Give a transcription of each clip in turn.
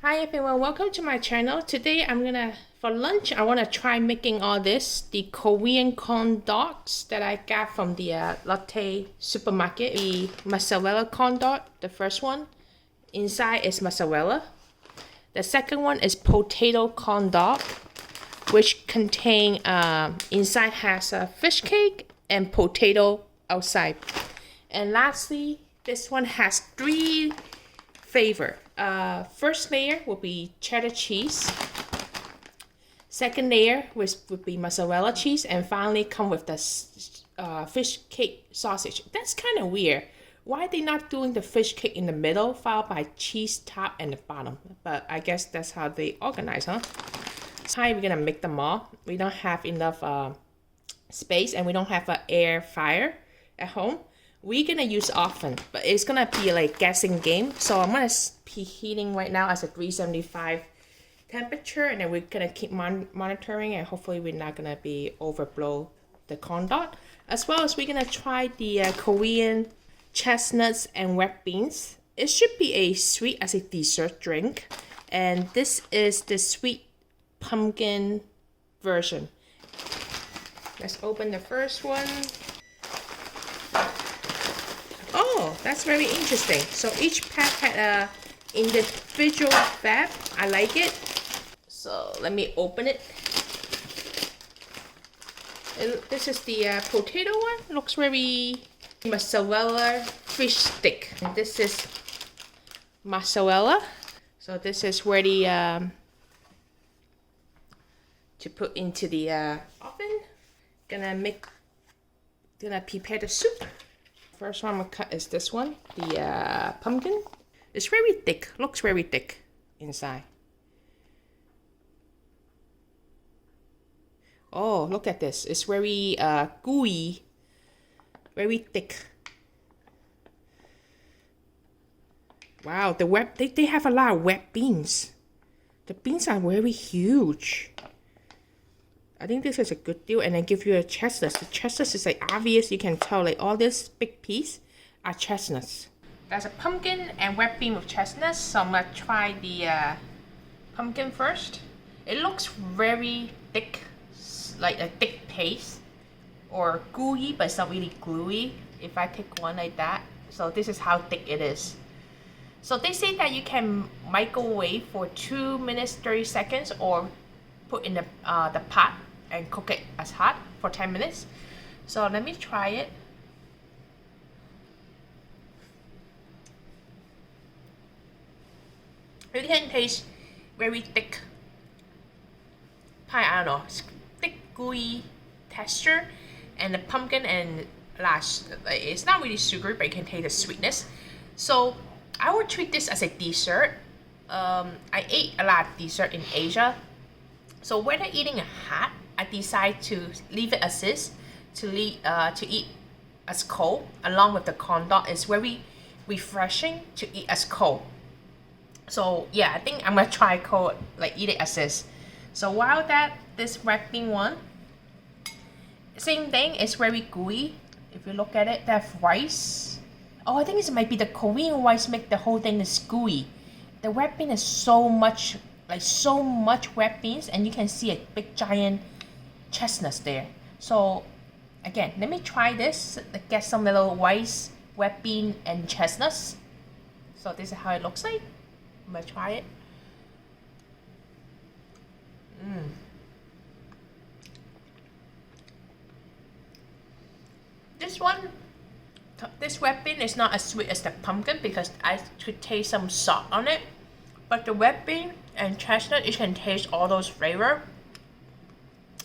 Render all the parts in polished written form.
Hi everyone, welcome to my channel. Today for lunch, I wanna try making all this, the Korean corn dogs that I got from the Lotte supermarket. The mozzarella corn dog, the first one. Inside is mozzarella. The second one is potato corn dog, which inside has a fish cake and potato outside. And lastly, this one has three flavors. First layer will be cheddar cheese. Second layer would be mozzarella cheese, and finally come with the fish cake sausage. That's kind of weird. Why are they not doing the fish cake in the middle, followed by cheese top and the bottom? But I guess that's how they organize, huh? How we're gonna make them all. We don't have enough space, and we don't have an air fryer at home. We're gonna use oven, but it's gonna be like guessing game. So I'm gonna be heating right now as a 375 temperature, and then we're gonna keep monitoring, and hopefully we're not gonna be overblow the corn dog. As well as we're gonna try the Korean chestnuts and red beans. It should be a sweet as a dessert drink, and this is the sweet pumpkin version. Let's open the first one. Oh, that's very interesting. So each pack had a individual fab. I like it. So let me open it. This is the potato one. Looks very mozzarella fish stick. And this is mozzarella. So this is where the to put into the oven. Gonna prepare the soup. First one I'm gonna cut is this one, the pumpkin. It's very thick, looks very thick inside. Oh, look at this. It's very gooey, very thick. Wow, they have a lot of wet beans. The beans are very huge. I think this is a good deal, and then give you a chestnut. The chestnuts is like obvious, you can tell like all this big piece are chestnuts. There's a pumpkin and red bean with chestnuts, so I'm gonna try the pumpkin first. It looks very thick, like a thick paste, or gooey, but it's not really gluey. If I take one like that, so this is how thick it is. So they say that you can microwave for 2 minutes 30 seconds, or put in the pot and cook it as hot for 10 minutes. So let me try it. You can taste very thick pie, I don't know, thick gooey texture, and the pumpkin and it's not really sugary, but you can taste the sweetness. So I would treat this as a dessert. I ate a lot of dessert in Asia. So when I'm eating it hot, I decide to leave it as is, to eat as cold, along with the corn dog. It's very refreshing to eat as cold. So yeah, I think I'm gonna try cold, like eat it as is. So while this red bean one, same thing, it's very gooey. If you look at it, they have rice. Oh, I think it might be the Korean rice make the whole thing is gooey. The red bean is so much red beans, and you can see a big giant chestnuts there. So again, let me try this. Get some little rice, red bean, and chestnuts. So this is how it looks like. I'm gonna try it. This red bean is not as sweet as the pumpkin, because I could taste some salt on it. But the red bean and chestnut, you can taste all those flavor.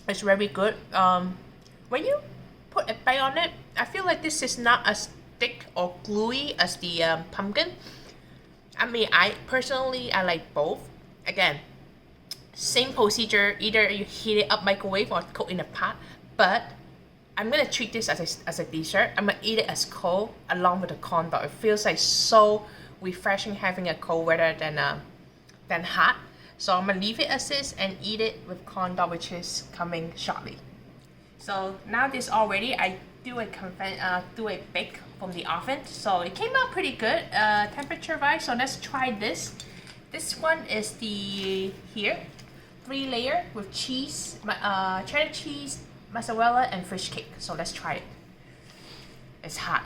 It's very good. When you put a bite on it, I feel like this is not as thick or gluey as the pumpkin. I mean, I personally like both. Again, same procedure. Either you heat it up microwave or cook in a pot. But I'm gonna treat this as a dessert. I'm gonna eat it as cold along with the corn dog. It feels like so refreshing having a cold rather than hot. So I'm gonna leave it as is and eat it with corn dog, which is coming shortly. So now this all ready. I do a bake from the oven, so it came out pretty good temperature wise. So let's try this. This one is the 3-layer with cheese, cheddar cheese, mozzarella, and fish cake. So let's try it. It's hot.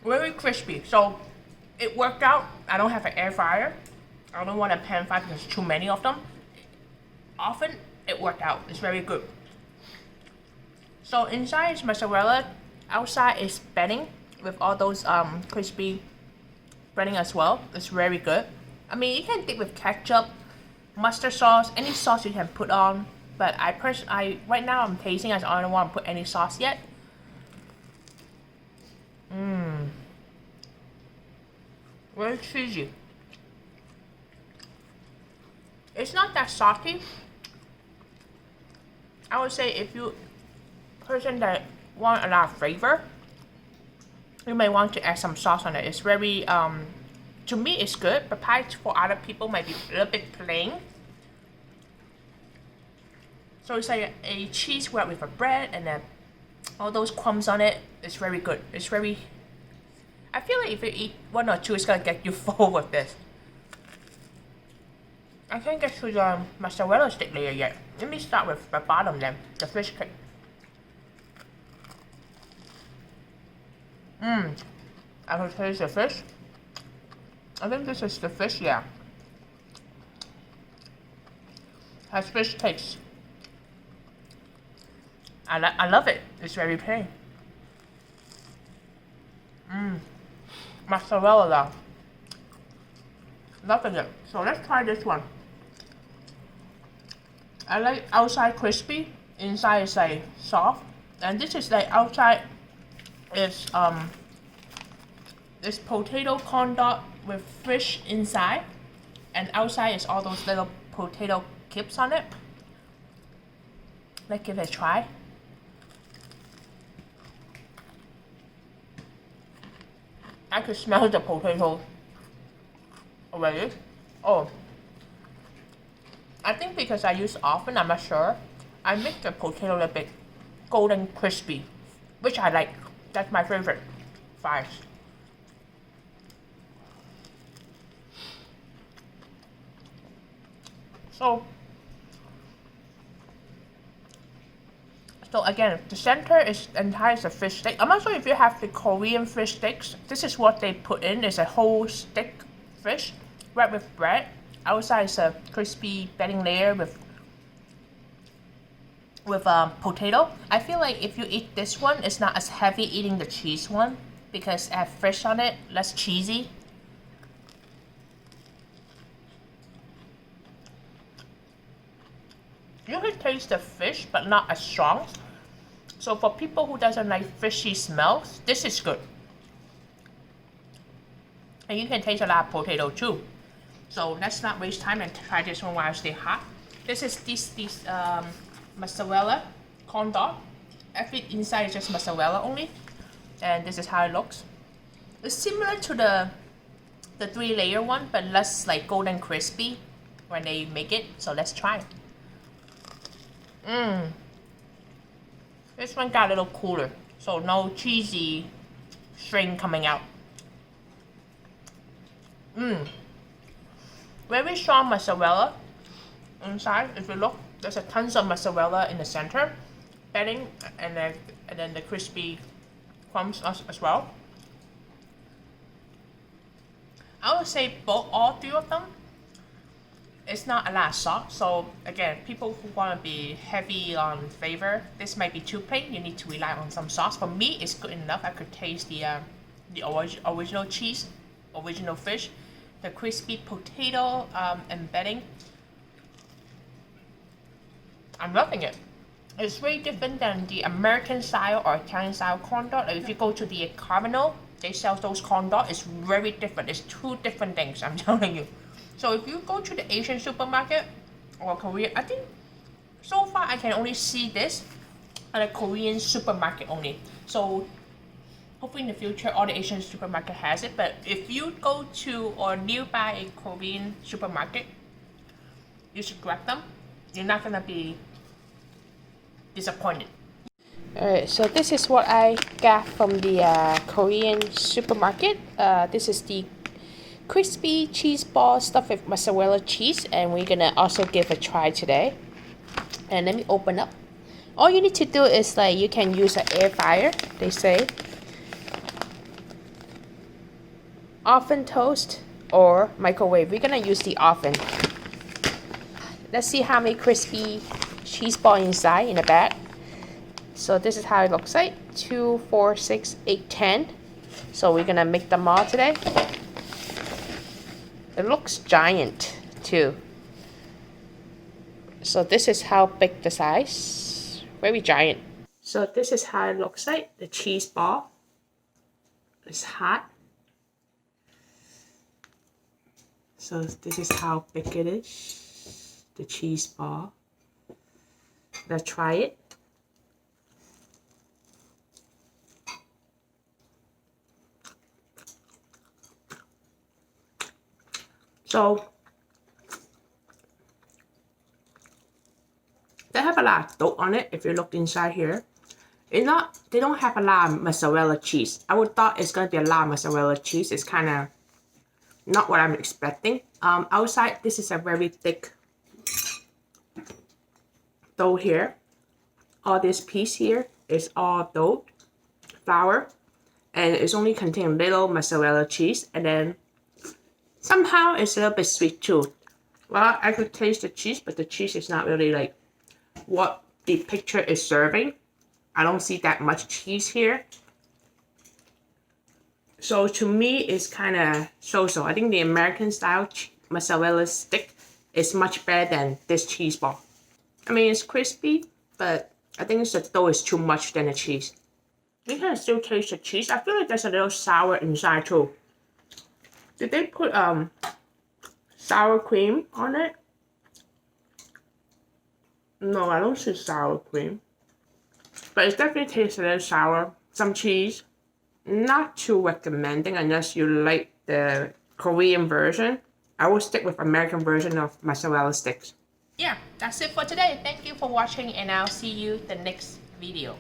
Very crispy. So it worked out. I don't have an air fryer. I don't want a pan fry because there's too many of them. Often it worked out. It's very good. So inside is mozzarella. Outside is bedding with all those crispy breading as well. It's very good. I mean, you can dip with ketchup, mustard sauce, any sauce you can put on. But right now I'm tasting. I don't want to put any sauce yet. Very cheesy. It's not that salty. I would say if you person that want a lot of flavor, you may want to add some sauce on it. It's very to me it's good, but probably for other people might be a little bit plain. So it's like a cheese wrap with a bread and then all those crumbs on it. It's very good. It's very, I feel like if you eat 1 or 2, it's gonna get you full with this. I can't get to the mozzarella stick layer yet. Let me start with the bottom then, the fish cake. I can taste the fish. I think this is the fish, yeah. Has fish taste. I love it. It's very plain. Mozzarella. Loving it. So let's try this one. I like outside crispy, inside is like soft, and this is like outside is this potato corn dog with fish inside, and outside is all those little potato chips on it. Let's give it a try. I could smell the potato already. Oh, I think because I use oven, I'm not sure. I make the potato a little bit golden crispy, which I like. That's my favorite fries. So again, the center is entire a fish stick. I'm not sure if you have the Korean fish sticks. This is what they put in. It's a whole stick fish wrapped with bread. Outside is a crispy bedding layer with potato. I feel like if you eat this one, it's not as heavy eating the cheese one because it has fish on it, less cheesy. You can taste the fish, but not as strong. So for people who doesn't like fishy smells, this is good. And you can taste a lot of potato too. So let's not waste time and try this one while it's still hot. This is this mozzarella corn dog. Every inside is just mozzarella only, and this is how it looks. It's similar to the 3-layer one, but less like golden crispy when they make it. So let's try. This one got a little cooler, so no cheesy string coming out. Very strong mozzarella inside. If you look, there's a tons of mozzarella in the center, bedding, and then the crispy crumbs as well. I would say all 3 of them. It's not a lot of sauce, so again, people who want to be heavy on flavor, this might be too plain. You need to rely on some sauce. For me, it's good enough. I could taste the original cheese, original fish, the crispy potato embedding. I'm loving it. It's very different than the American style or Italian style corn dog. Like if you go to the Carbonell, they sell those corn dog. It's very different. It's 2 different things, I'm telling you. So if you go to the Asian supermarket or Korean, I think so far I can only see this at a Korean supermarket only. So hopefully in the future all the Asian supermarket has it. But if you go to or nearby a Korean supermarket, you should grab them. You're not gonna be disappointed. Alright, so this is what I got from the Korean supermarket. This is the crispy cheese ball stuffed with mozzarella cheese, and we're gonna also give a try today. And let me open up. All you need to do is like you can use an air fryer, they say, oven toast, or microwave. We're gonna use the oven. Let's see how many crispy cheese ball inside in the bag. So this is how it looks like. 2, 4, 6, 8, 10. So we're gonna make them all today. It looks giant too. So this is how big the size. Very giant. So this is how it looks like. The cheese ball. It's hot. So this is how big it is. The cheese ball. Let's try it. So they have a lot of dough on it. If you look inside here, they don't have a lot of mozzarella cheese. I would thought it's gonna be a lot of mozzarella cheese. It's kind of not what I'm expecting. Outside, this is a very thick dough here. All this piece here is all dough, flour, and it's only contain little mozzarella cheese, and then somehow it's a little bit sweet too. Well, I could taste the cheese, but the cheese is not really like what the picture is serving. I don't see that much cheese here. So to me, it's kind of so-so. I think the American style mozzarella stick is much better than this cheese ball. I mean, it's crispy, but I think the dough is too much than the cheese. You can still taste the cheese. I feel like there's a little sour inside too. Did they put sour cream on it? No, I don't see sour cream. But it definitely tastes a little sour. Some cheese. Not too recommending unless you like the Korean version. I will stick with American version of mozzarella sticks. Yeah, that's it for today. Thank you for watching, and I'll see you the next video.